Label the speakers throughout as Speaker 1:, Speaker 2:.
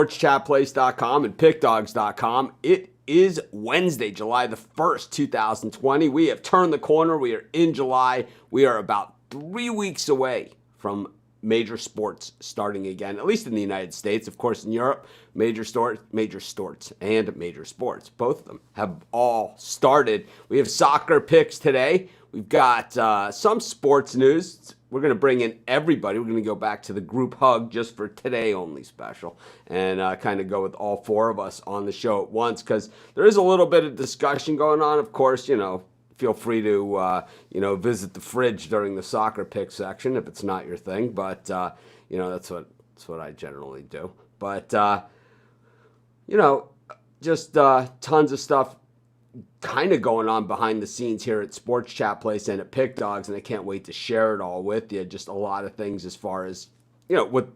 Speaker 1: sportschatplace.com and pickdogs.com. It is Wednesday, July the 1st, 2020. We have turned the corner. We are in July. We are about 3 weeks away from major sports starting again, at least in the United States. Of course, in Europe, major sports, both of them have all started. We have soccer picks today. We've got some sports news. We're going to bring in everybody. We're going to go back to the group hug just for today only special and kind of go with all four of us on the show at once because there is a little bit of discussion going on. Of course, feel free to, visit the fridge during the soccer pick section if it's not your thing. But, that's what I generally do. But, just tons of stuff kind of going on behind the scenes here at Sports Chat Place and at Pick Dogs, and I can't wait to share it all with you. Just a lot of things as far as, with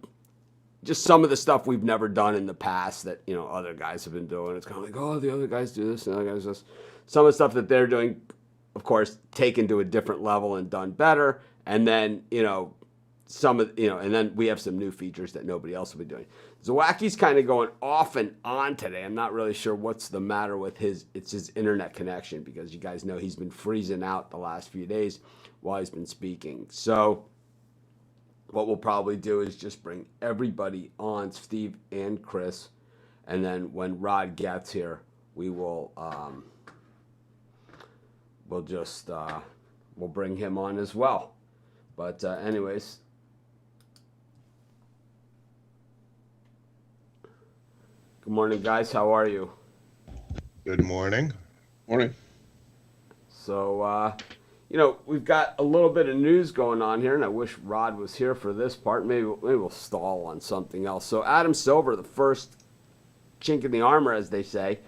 Speaker 1: just some of the stuff we've never done in the past that, other guys have been doing. It's kind of like, oh, the other guys do this and the other guys do this. Some of the stuff that they're doing, of course, taken to a different level and done better. And then, and then we have some new features that nobody else will be doing. Zawacki's kind of going off and on today. I'm not really sure what's the matter with his internet connection because you guys know he's been freezing out the last few days while he's been speaking. So what we'll probably do is just bring everybody on, Steve and Chris. And then when Rod gets here, we will, we'll bring him on as well. But anyways, good morning, guys. How are you?
Speaker 2: Good morning.
Speaker 3: Morning.
Speaker 1: So, we've got a little bit of news going on here, and I wish Rod was here for this part. Maybe we'll stall on something else. So, Adam Silver, the first chink in the armor, as they say.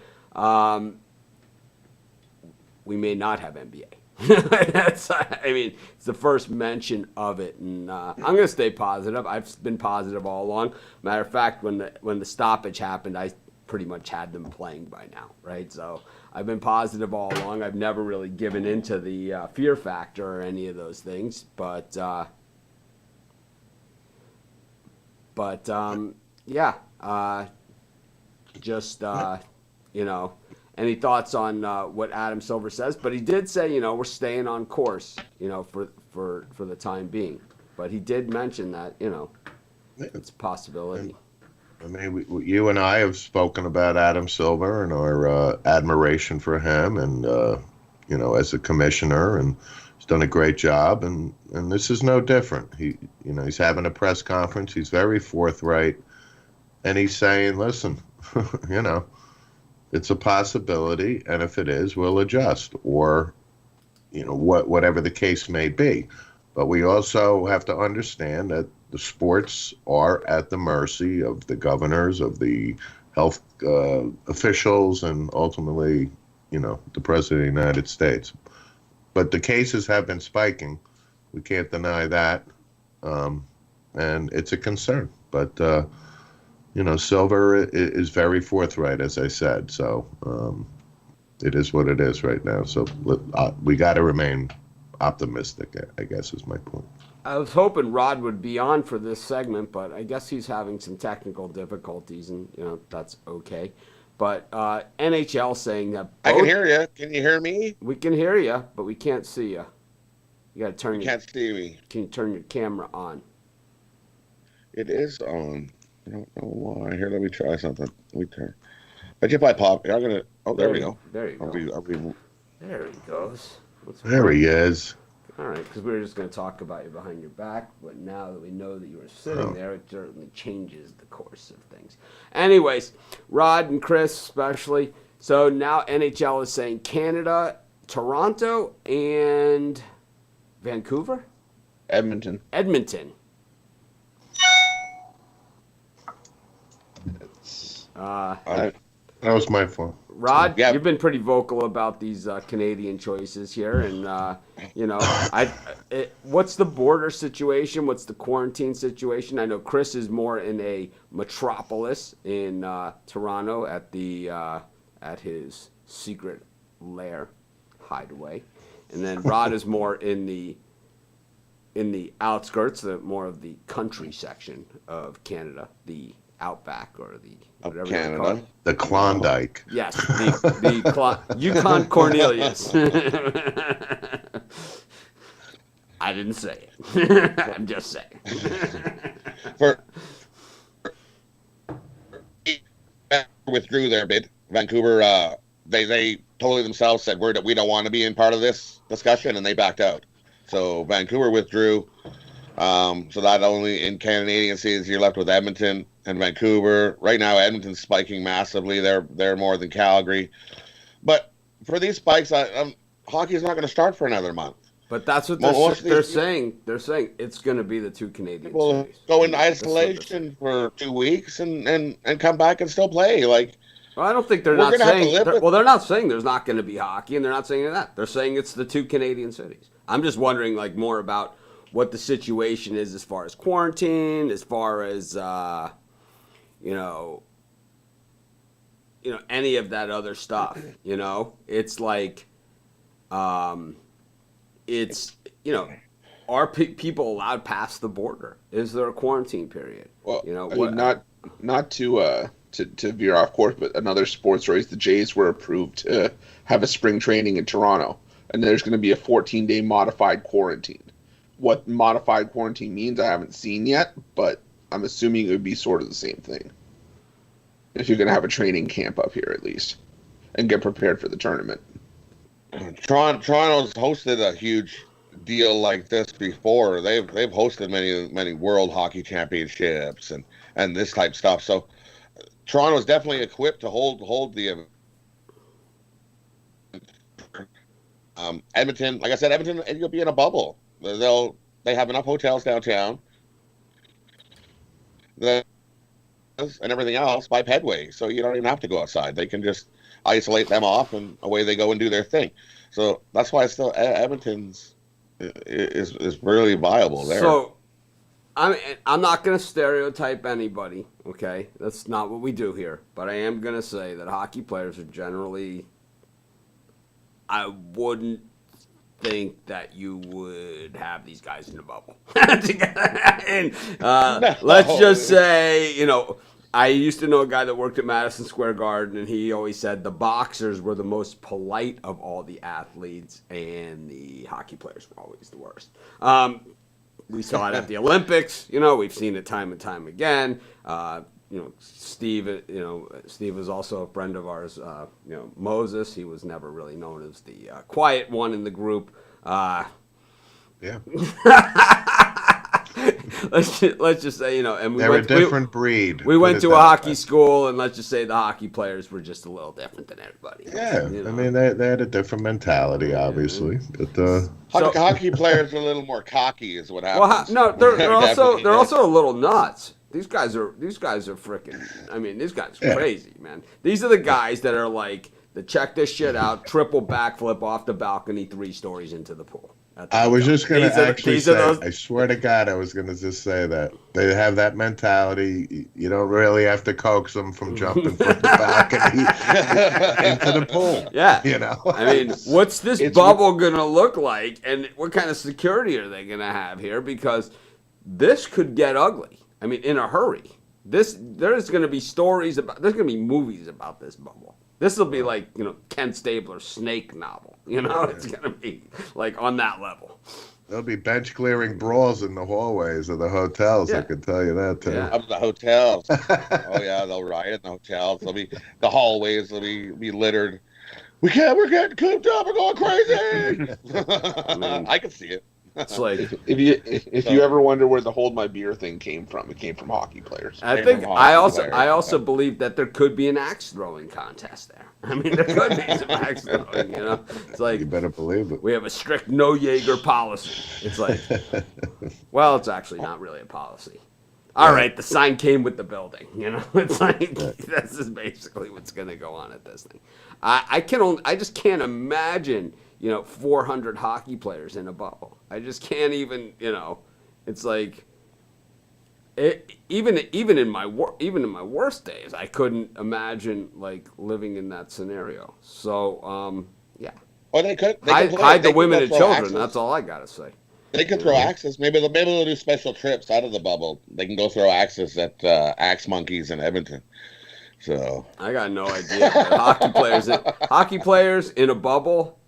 Speaker 1: We may not have NBA. It's the first mention of it, and I'm going to stay positive. I've been positive all along. Matter of fact, when the stoppage happened, I pretty much had them playing by now, right? So I've been positive all along. I've never really given into the fear factor or any of those things, but Any thoughts on what Adam Silver says? But he did say, we're staying on course, for the time being. But he did mention that, it's a possibility.
Speaker 2: I mean, you and I have spoken about Adam Silver and our admiration for him, and as a commissioner, and he's done a great job. And this is no different. He's having a press conference. He's very forthright, and he's saying, listen, it's a possibility, and if it is, we'll adjust, or, whatever the case may be. But we also have to understand that the sports are at the mercy of the governors, of the health officials, and ultimately, the President of the United States. But the cases have been spiking. We can't deny that, and it's a concern. But Silver is very forthright, as I said. So it is what it is right now. So we got to remain optimistic, I guess, is my point.
Speaker 1: I was hoping Rod would be on for this segment, but I guess he's having some technical difficulties, and that's okay. But NHL saying that
Speaker 3: I can hear you. Can you hear me?
Speaker 1: We can hear you, but we can't see you. You got to turn.
Speaker 3: You can't see me.
Speaker 1: Can you turn your camera on?
Speaker 3: It is on. I don't know why. Here, let me try something. Let me turn. But if I pop, I'm gonna. Oh, there we go.
Speaker 1: There you go. There he goes.
Speaker 2: There he is.
Speaker 1: All right, because we were just going to talk about you behind your back, but now that we know that you were sitting there, it certainly changes the course of things. Anyways, Rod and Chris especially. So now NHL is saying Canada, Toronto, and Vancouver?
Speaker 3: Edmonton.
Speaker 2: That was my fault.
Speaker 1: Rod, You've been pretty vocal about these Canadian choices here, and what's the border situation? What's the quarantine situation? I know Chris is more in a metropolis in Toronto at his secret lair hideaway, and then Rod is more in the outskirts, more of the country section of Canada, the Outback or the
Speaker 3: Of
Speaker 1: whatever you call
Speaker 3: Canada.
Speaker 1: it.
Speaker 2: The Klondike.
Speaker 1: Yes, Yukon Cornelius. I didn't say it. I'm just saying.
Speaker 3: For withdrew their bid. Vancouver, they totally themselves said we don't want to be in part of this discussion, and they backed out. So Vancouver withdrew. So not only in Canadian cities, you're left with Edmonton and Vancouver. Right now, Edmonton's spiking massively. They're more than Calgary. But for these spikes, hockey's not going to start for another month.
Speaker 1: But that's what
Speaker 3: Most of
Speaker 1: they're
Speaker 3: these-
Speaker 1: saying. They're saying it's going to be the two Canadian
Speaker 3: People
Speaker 1: cities.
Speaker 3: go in
Speaker 1: That's what they're saying.
Speaker 3: isolation for 2 weeks and come back and still play. Like,
Speaker 1: Well, I don't think they're
Speaker 3: We're
Speaker 1: not
Speaker 3: gonna have to
Speaker 1: saying.
Speaker 3: live with-
Speaker 1: Well, they're not saying there's not going to be hockey, and they're not saying that. They're saying it's the two Canadian cities. I'm just wondering, like, more about what the situation is as far as quarantine, as far as you know, any of that other stuff. It's like, it's are people allowed past the border? Is there a quarantine period?
Speaker 4: Well,
Speaker 1: I
Speaker 4: I mean, not to veer off course, but another sports race, the Jays were approved to have a spring training in Toronto, and there's going to be a 14-day modified quarantine. What modified quarantine means, I haven't seen yet, but I'm assuming it would be sort of the same thing. If you're going to have a training camp up here, at least, and get prepared for the tournament.
Speaker 3: Toronto's hosted a huge deal like this before. They've hosted many World Hockey Championships and this type stuff. So Toronto's definitely equipped to hold the event. Edmonton, like I said, Edmonton, you'll be in a bubble. They have enough hotels downtown. And everything else by pedway, so you don't even have to go outside. They can just isolate them off, and away they go and do their thing. So that's why still Edmonton's is really viable there.
Speaker 1: So, I'm not going to stereotype anybody, okay? That's not what we do here. But I am going to say that hockey players are generally, I wouldn't think that you would have these guys in a bubble. And let's just say, I used to know a guy that worked at Madison Square Garden, and he always said the boxers were the most polite of all the athletes, and the hockey players were always the worst. We saw it at the Olympics. We've seen it time and time again. Steve. Steve was also a friend of ours. Moses. He was never really known as the quiet one in the group.
Speaker 2: Yeah.
Speaker 1: Let's just say, and
Speaker 2: They're a different breed.
Speaker 1: We went to a hockey school, and let's just say the hockey players were just a little different than everybody else.
Speaker 2: Yeah, I mean, they had a different mentality, obviously. But
Speaker 3: hockey players are a little more cocky, is what happens.
Speaker 1: Well, no, they're
Speaker 3: Definitely.
Speaker 1: also a little nuts. These guys are freaking. I mean, these guys are crazy, man. These are the guys that are like, to check this shit out, triple backflip off the balcony 3 stories into the pool.
Speaker 2: I was just going to actually say,
Speaker 1: those...
Speaker 2: I swear to God, I was going to just say that. They have that mentality. You don't really have to coax them from jumping from the balcony into the pool.
Speaker 1: Yeah. I mean, what's this bubble going to look like, and what kind of security are they going to have here? Because this could get ugly. I mean, in a hurry. There's going to be there's going to be movies about this bubble. This will be like, Ken Stabler's Snake novel. It's going to be like on that level.
Speaker 2: There'll be bench clearing brawls in the hallways of the hotels. I can tell you that too.
Speaker 3: Of the hotels. Oh yeah, they'll riot in the hotels. The hallways will be littered. We're getting cooped up. We're going crazy. I can see it.
Speaker 1: It's like,
Speaker 4: if you ever wonder where the hold my beer thing came from, it came from hockey players.
Speaker 1: I also believe that there could be an axe throwing contest there. I mean, there could be some axe throwing. It's like,
Speaker 2: You better believe it.
Speaker 1: we have a strict no Jaeger policy. It's like, well, it's actually not really a policy. All right, the sign came with the building. It's like, this is basically what's going to go on at this thing. I just can't imagine 400 hockey players in a bubble. I just can't even, it's like, even in my worst days, I couldn't imagine like living in that scenario. So, yeah.
Speaker 3: Well, they could
Speaker 1: Hide the women and children.
Speaker 3: Axles.
Speaker 1: That's all I gotta say.
Speaker 3: They could throw axes. Maybe they'll do special trips out of the bubble. They can go throw axes at Axe Monkeys in Edmonton. So
Speaker 1: I got no idea. But hockey players in a bubble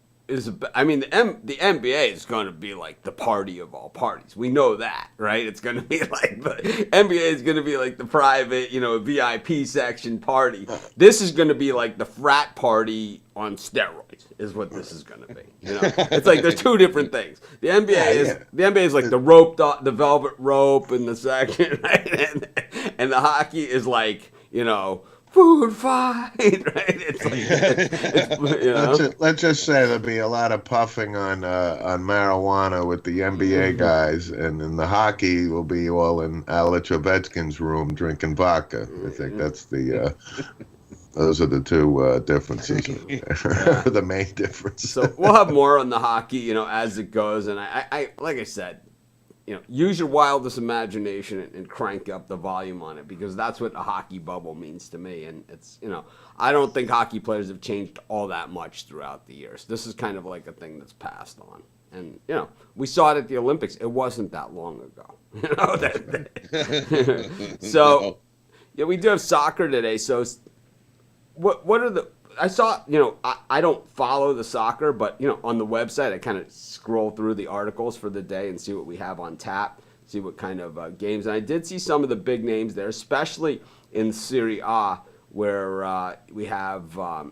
Speaker 1: I mean, the NBA is going to be like the party of all parties. We know that, right? It's going to be like the NBA is going to be like the private, VIP section party. This is going to be like the frat party on steroids, is what this is going to be. It's like there's two different things. The NBA is like the velvet rope in the section, right? And the hockey is like, food fight, right? It's like,
Speaker 2: let's just say there'll be a lot of puffing on marijuana with the NBA guys, and then the hockey will be all in Alex Ovechkin's room drinking vodka. I think that's those are the two differences, the main difference.
Speaker 1: So we'll have more on the hockey, as it goes, and I like I said, use your wildest imagination and crank up the volume on it, because that's what a hockey bubble means to me. And it's, I don't think hockey players have changed all that much throughout the years. This is kind of like a thing that's passed on. And, we saw it at the Olympics. It wasn't that long ago. So, yeah, we do have soccer today. So what are I saw, I don't follow the soccer, but, on the website, I kind of scroll through the articles for the day and see what we have on tap, see what kind of games. And I did see some of the big names there, especially in Serie A, where we have, I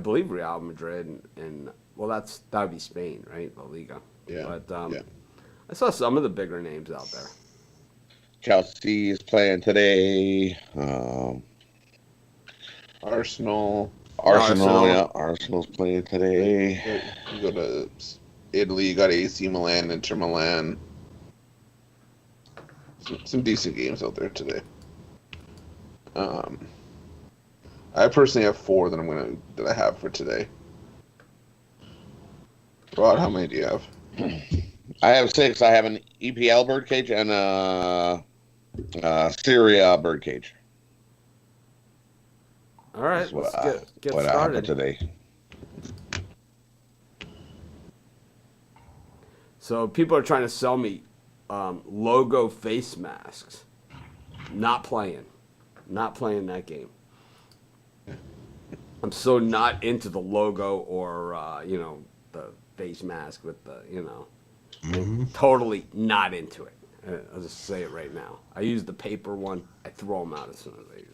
Speaker 1: believe Real Madrid and well, that would be Spain, right? La Liga.
Speaker 4: Yeah.
Speaker 1: But I saw some of the bigger names out there.
Speaker 3: Chelsea is playing today.
Speaker 4: Arsenal.
Speaker 3: Yeah. Arsenal's playing today.
Speaker 4: You go to Italy, you got AC Milan, Inter Milan. Some decent games out there today. I personally have 4 that I have for today. Rod, how many do you have?
Speaker 3: I have 6. I have an EPL birdcage and a Serie A birdcage.
Speaker 1: All right, let's get
Speaker 3: what
Speaker 1: started
Speaker 3: happened today.
Speaker 1: So people are trying to sell me logo face masks. Not playing that game. I'm so not into the logo or the face mask with the totally not into it. I'll just say it right now. I use the paper one. I throw them out as soon as I use it.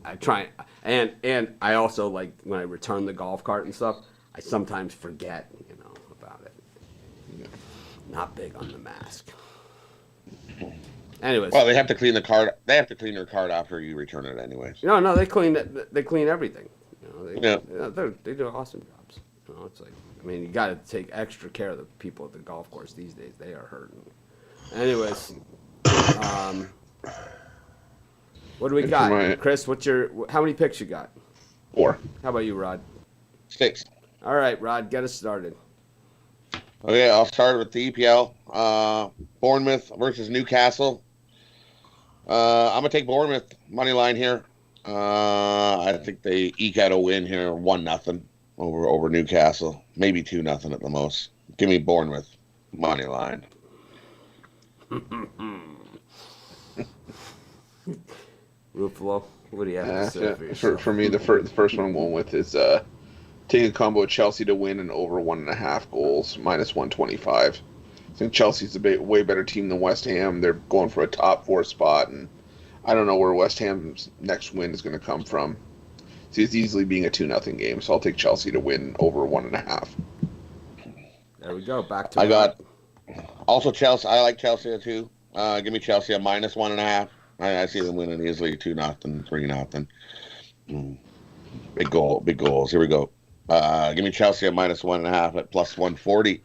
Speaker 1: I try, and I also, like, when I return the golf cart and stuff, I sometimes forget, about it. Not big on the mask. Anyways.
Speaker 3: Well, they have to clean the card. They have to clean their card after you return it, anyways.
Speaker 1: No, they clean it. They clean everything. They do awesome jobs. It's like, you got to take extra care of the people at the golf course these days. They are hurting. Anyways, what do we got, Chris? How many picks you got?
Speaker 4: 4.
Speaker 1: How about you, Rod?
Speaker 3: 6.
Speaker 1: All right, Rod, get us started.
Speaker 3: Okay, I'll start with the EPL. Bournemouth versus Newcastle. I'm gonna take Bournemouth money line here. I think they eke out a win here, 1-0 over Newcastle, maybe 2-0 at the most. Give me Bournemouth money line.
Speaker 1: Ruffalo, what do you have to say for yourself?
Speaker 4: For me, the first one I'm going with is taking a combo of Chelsea to win and over 1.5 goals, -125. I think Chelsea's a way better team than West Ham. They're going for a top 4 spot, and I don't know where West Ham's next win is going to come from. See, it's easily being a 2-0 game, so I'll take Chelsea to win over 1.5.
Speaker 1: There we go. Back to
Speaker 3: I got also Chelsea. I like Chelsea too. Give me Chelsea a -1.5. I see them winning easily 2-0, 3-0. Big goals. Here we go. Give me Chelsea a -1.5 at +140.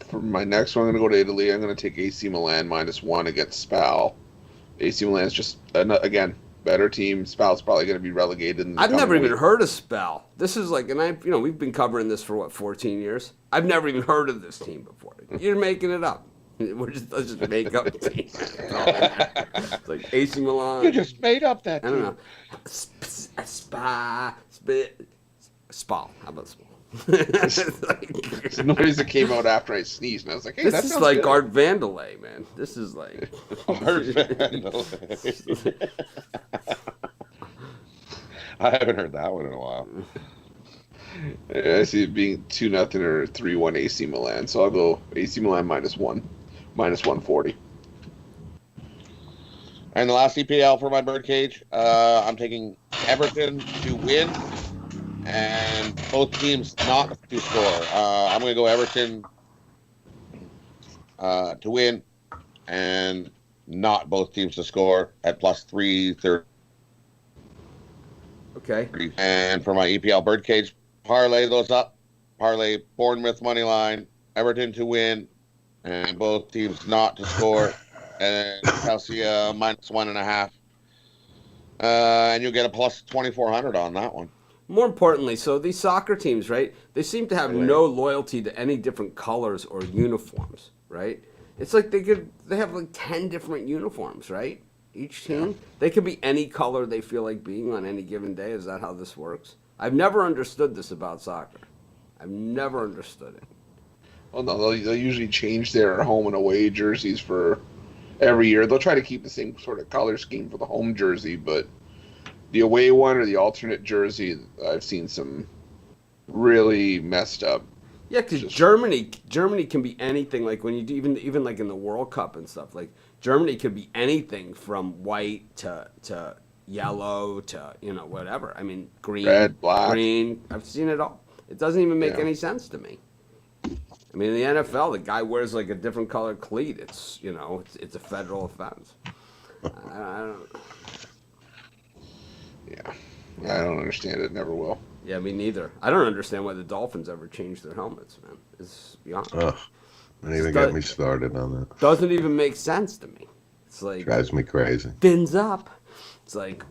Speaker 4: For my next one, I'm going to go to Italy. I'm going to take AC Milan -1 against Spal. AC Milan is just, again, better team. Spal's probably going to be relegated.
Speaker 1: I've never even heard of Spal. This is like, and we've been covering this for 14 years. I've never even heard of this team before. You're making it up. Let's just make up a team. It's like AC Milan.
Speaker 3: You just made up that team.
Speaker 1: I don't know. Spal. How about Spal? It's like-
Speaker 4: It's the noise that came out after I sneezed, and I was like, "Hey,
Speaker 1: this
Speaker 4: that
Speaker 1: is
Speaker 4: sounds
Speaker 1: like
Speaker 4: good."
Speaker 1: Art Vandelay, man. This is like
Speaker 3: Art Vandal. I haven't heard that one in a while.
Speaker 4: Yeah, I see it being 2-0 or 3-1 AC Milan, so I'll go AC Milan -1, -140.
Speaker 3: And the last EPL for my birdcage, I'm taking Everton to win and both teams not to score. I'm going to go Everton to win and not both teams to score at plus 330.
Speaker 1: okay.
Speaker 3: And for my EPL birdcage, parlay those up. Parlay Bournemouth money line, Everton to win, and both teams not to score. And Chelsea -1.5. And you'll get a plus 2,400 on that one.
Speaker 1: More importantly, so these soccer teams, right? They seem to have no loyalty to any different colors or uniforms, right? It's like they have like 10 different uniforms, right? Each team, they could be any color they feel like being on any given day. Is that how this works? I've never understood this about soccer. I've never understood it.
Speaker 4: Well, no, they'll usually change their home and away jerseys for every year. They'll try to keep the same sort of color scheme for the home jersey, but the away one or the alternate jersey, I've seen some really messed up.
Speaker 1: Yeah, because Germany can be anything. Like when you do even like in the World Cup and stuff. Like Germany could be anything from white to yellow to whatever. I mean green,
Speaker 4: Red, black.
Speaker 1: green. I've seen it all. It doesn't even make
Speaker 4: Yeah.
Speaker 1: any sense to me. I mean, in the NFL, the guy wears like a different colored cleat. It's it's a federal offense. I don't.
Speaker 4: Yeah, I don't understand it. Never will.
Speaker 1: Yeah, me neither. I don't understand why the Dolphins ever changed their helmets, man. It's beyond.
Speaker 2: Ugh, don't even get me started on that.
Speaker 1: Doesn't even make sense to me. It's like
Speaker 2: Drives me crazy.
Speaker 1: fins up. It's like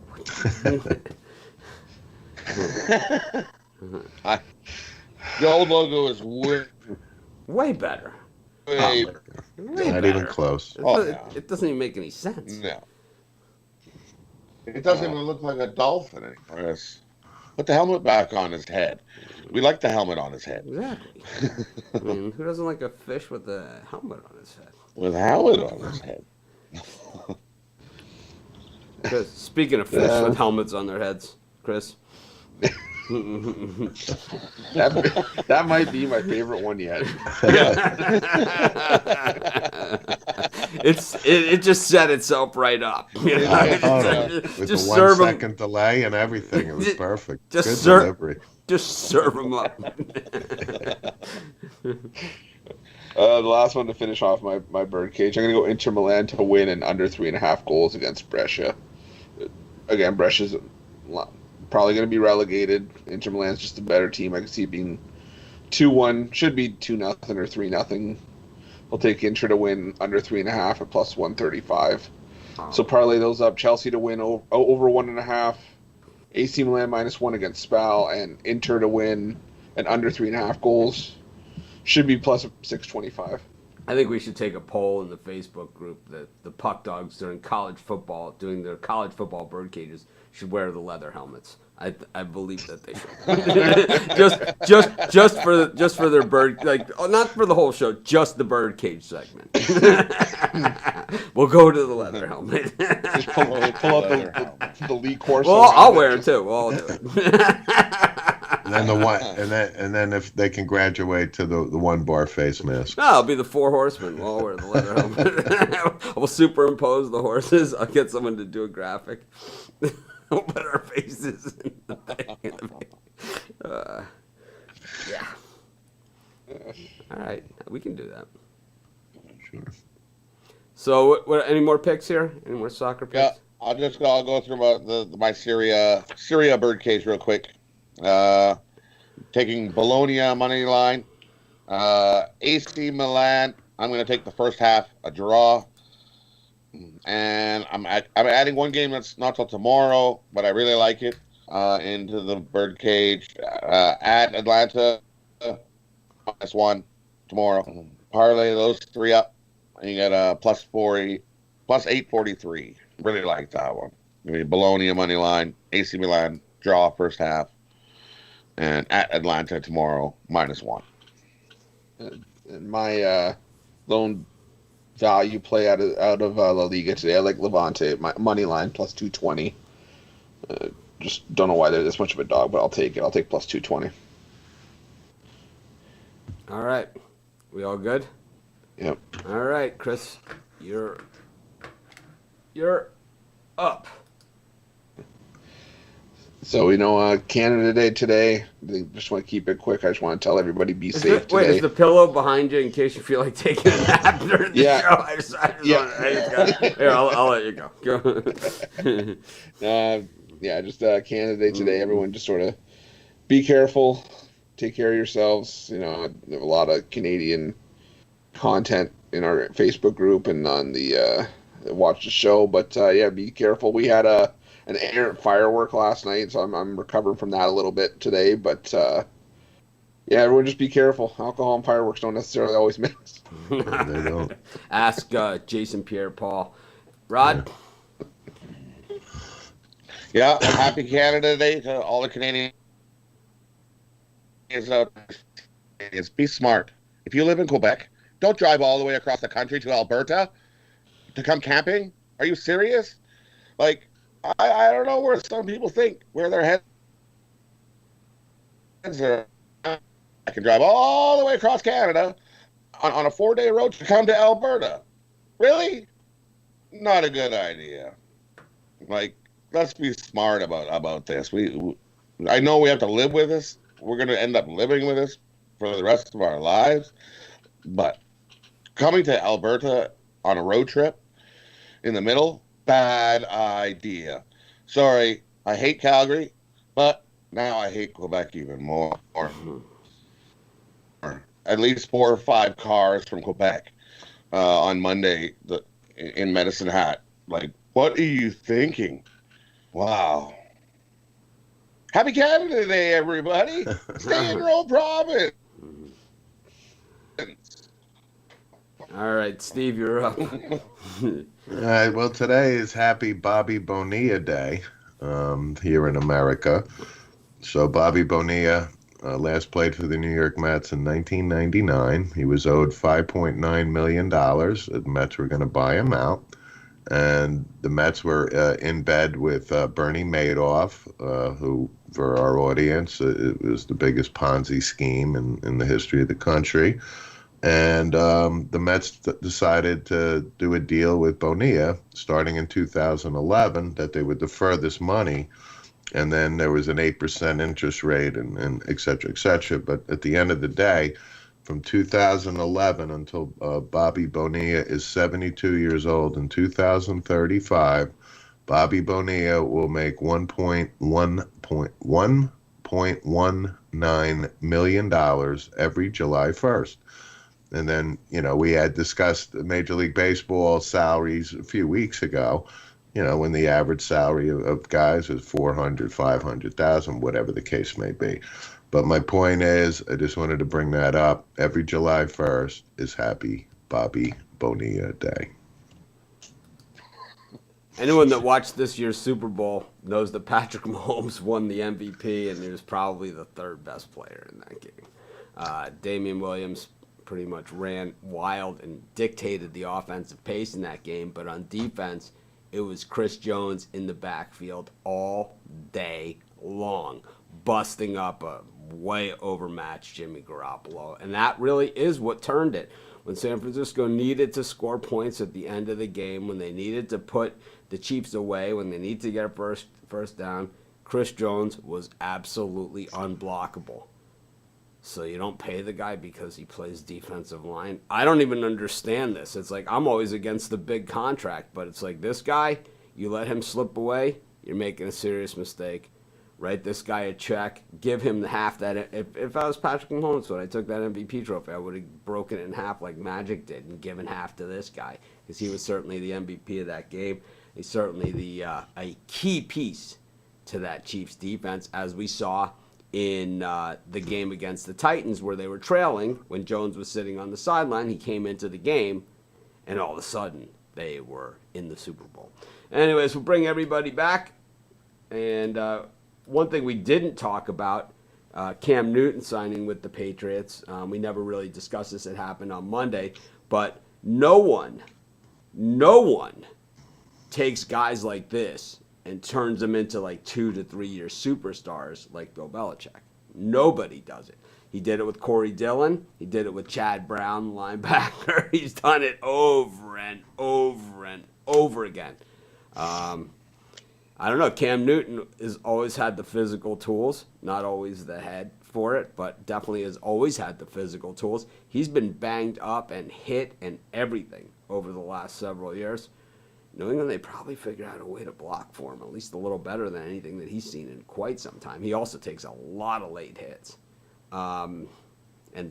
Speaker 3: The old logo is way,
Speaker 1: way better.
Speaker 3: way
Speaker 1: Way
Speaker 2: Not
Speaker 1: better.
Speaker 2: even close.
Speaker 1: It doesn't even make any sense.
Speaker 3: no. It doesn't even look like a dolphin anymore. Put the helmet back on his head. We like the helmet on his head.
Speaker 1: Exactly. I mean, who doesn't like a fish with a helmet on his head?
Speaker 3: With a helmet on his head.
Speaker 1: Chris, speaking of fish with helmets on their heads, Chris.
Speaker 4: That might be my favorite one yet.
Speaker 1: It just set itself right up. You know?
Speaker 2: With
Speaker 1: Just
Speaker 2: the
Speaker 1: serve
Speaker 2: 1
Speaker 1: 'em.
Speaker 2: second delay and everything, it was perfect.
Speaker 1: Just
Speaker 2: Good
Speaker 1: serve-
Speaker 2: delivery.
Speaker 1: Just serve them up.
Speaker 4: The last one to finish off my birdcage. I'm going to go Inter Milan to win and under 3.5 goals against Brescia. Again, Brescia's probably going to be relegated. Inter Milan's just a better team. I can see it being 2-1. Should be 2-0 or 3-0. I'll take Inter to win under 3.5 at plus 135. So parlay those up. Chelsea to win over 1.5. AC Milan -1 against Spal, and Inter to win and under 3.5 goals. Should be plus 625.
Speaker 1: I think we should take a poll in the Facebook group that the puck dogs during college football, doing their college football bird cages, should wear the leather helmets. I believe that they should. just for their bird, not for the whole show, just the bird cage segment. We'll go to the leather helmet.
Speaker 4: Just pull up the Lee Corso.
Speaker 1: Well, I'll wear it too. We'll all do it.
Speaker 2: And then the one, and then if they can graduate to the 1 bar face mask.
Speaker 1: No, I'll be the 4 horsemen. We'll all wear the leather helmet. We'll superimpose the horses. I'll get someone to do a graphic. We'll put our faces in the thing. Yeah. All right, we can do that.
Speaker 2: Sure.
Speaker 1: So, what? Any more picks here? Any more soccer
Speaker 3: Yeah,
Speaker 1: picks?
Speaker 3: I'll go through my Syria birdcage real quick. Taking Bologna money line. AC Milan. I'm going to take the first half a draw, and I'm adding one game that's not till tomorrow, but I really like it into the birdcage. At Atlanta -1 tomorrow. Parlay those 3 up, and you get a plus 843. Really like that one. I mean, Bologna money line, AC Milan draw first half. and at Atlanta tomorrow -1.
Speaker 4: And my lone value play out of La Liga today, I like Levante, my money line +220. Just don't know why they're this much of a dog, but I'll take it. I'll take +220.
Speaker 1: All right. We all good?
Speaker 4: Yep.
Speaker 1: All right, Chris. You're up.
Speaker 4: So, Canada Day today. I just want to keep it quick. I just want to tell everybody be safe today.
Speaker 1: Wait, is the pillow behind you in case you feel like taking a nap during the
Speaker 4: Yeah.
Speaker 1: show? Here, I'll let you go.
Speaker 4: Just Canada Day today. Everyone just sort of be careful, take care of yourselves. There are a lot of Canadian content in our Facebook group and on the watch the show. But be careful. We had an errant firework last night, so I'm recovering from that a little bit today. But everyone just be careful. Alcohol and fireworks don't necessarily always mix.
Speaker 2: They don't.
Speaker 1: Ask Jason Pierre-Paul. Rod?
Speaker 3: Yeah, happy Canada Day to all the Canadians out there. Be smart. If you live in Quebec, don't drive all the way across the country to Alberta to come camping. Are you serious? Like, I don't know where some people think, where their heads are. I can drive all the way across Canada on a 4-day road to come to Alberta. Really? Not a good idea. Like, let's be smart about this. I know we have to live with this. We're going to end up living with this for the rest of our lives. But coming to Alberta on a road trip in the middle, bad idea. Sorry, I hate Calgary, but now I hate Quebec even more. At least 4 or 5 cars from Quebec on Monday in Medicine Hat. Like, what are you thinking? Wow. Happy Canada Day, everybody. Stay in your own province.
Speaker 1: All right, Steve, you're up.
Speaker 2: All right. Well, today is Happy Bobby Bonilla Day here in America. So Bobby Bonilla last played for the New York Mets in 1999. He was owed $5.9 million. The Mets were going to buy him out. And the Mets were in bed with Bernie Madoff, who, for our audience, it was the biggest Ponzi scheme in the history of the country. And the Mets decided to do a deal with Bonilla starting in 2011 that they would defer this money. And then there was an 8% interest rate and et cetera, et cetera. But at the end of the day, from 2011 until Bobby Bonilla is 72 years old in 2035, Bobby Bonilla will make $1.19 million every July 1st. And then, we had discussed Major League Baseball salaries a few weeks ago, when the average salary of guys is 400, 500,000, whatever the case may be. But my point is, I just wanted to bring that up. Every July 1st is Happy Bobby Bonilla Day.
Speaker 1: Anyone that watched this year's Super Bowl knows that Patrick Mahomes won the MVP, and he was probably the 3rd best player in that game. Damian Williams pretty much ran wild and dictated the offensive pace in that game, but on defense, it was Chris Jones in the backfield all day long, busting up a way overmatched Jimmy Garoppolo. And that really is what turned it. When San Francisco needed to score points at the end of the game, when they needed to put the Chiefs away, when they needed to get a first down, Chris Jones was absolutely unblockable. So you don't pay the guy because he plays defensive line. I don't even understand this. It's like I'm always against the big contract, but it's like this guy, you let him slip away, you're making a serious mistake. Write this guy a check, give him the half that. If I was Patrick Mahomes when I took that MVP trophy, I would have broken it in half like Magic did and given half to this guy because he was certainly the MVP of that game. He's certainly a key piece to that Chiefs defense, as we saw in the game against the Titans where they were trailing when Jones was sitting on the sideline. He came into the game, and all of a sudden they were in the Super Bowl. Anyways, we'll bring everybody back. And one thing we didn't talk about, Cam Newton signing with the Patriots. We never really discussed this. It happened on Monday. But no one takes guys like this and turns them into like 2 to 3 year superstars like Bill Belichick. Nobody does it. He did it with Corey Dillon. He did it with Chad Brown, linebacker. He's done it over and over and over again. I don't know. Cam Newton has always had the physical tools, not always the head for it, but definitely has always had the physical tools. He's been banged up and hit and everything over the last several years. New England, they probably figured out a way to block for him, at least a little better than anything that he's seen in quite some time. He also takes a lot of late hits. And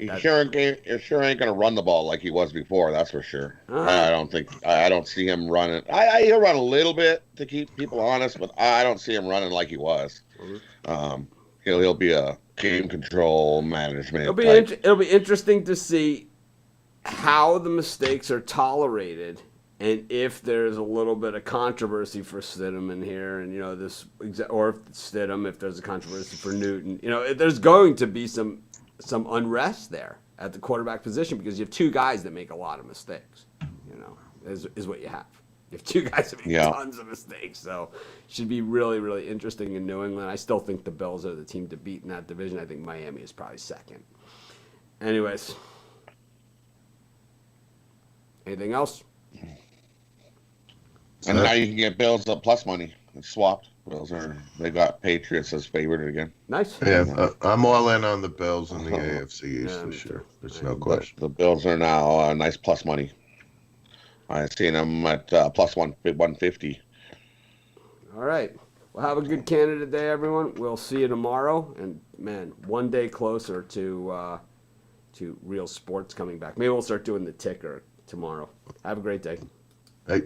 Speaker 3: He sure ain't gonna run the ball like he was before. That's for sure. I don't see him running. He'll run a little bit to keep people honest, but I don't see him running like he was. He'll be a game control management.
Speaker 1: It'll be interesting to see how the mistakes are tolerated, and if there's a little bit of controversy for Stidham in here, and or if there's a controversy for Newton, there's going to be some unrest there at the quarterback position because you have two guys that make a lot of mistakes. Is what you have. You have two guys that make tons of mistakes, so it should be really, really interesting in New England. I still think the Bills are the team to beat in that division. I think Miami is probably second. Anyways, anything else?
Speaker 3: And now you can get Bills at plus money. It's swapped. They got Patriots as favorite again.
Speaker 1: Nice.
Speaker 2: Yeah, I'm all in on the Bills in the AFC East this year. There's no question.
Speaker 3: The Bills are now nice plus money. I've seen them at plus 150.
Speaker 1: All right. Well, have a good Canada Day, everyone. We'll see you tomorrow. And, man, one day closer to real sports coming back. Maybe we'll start doing the ticker tomorrow. Have a great day.
Speaker 2: Hey.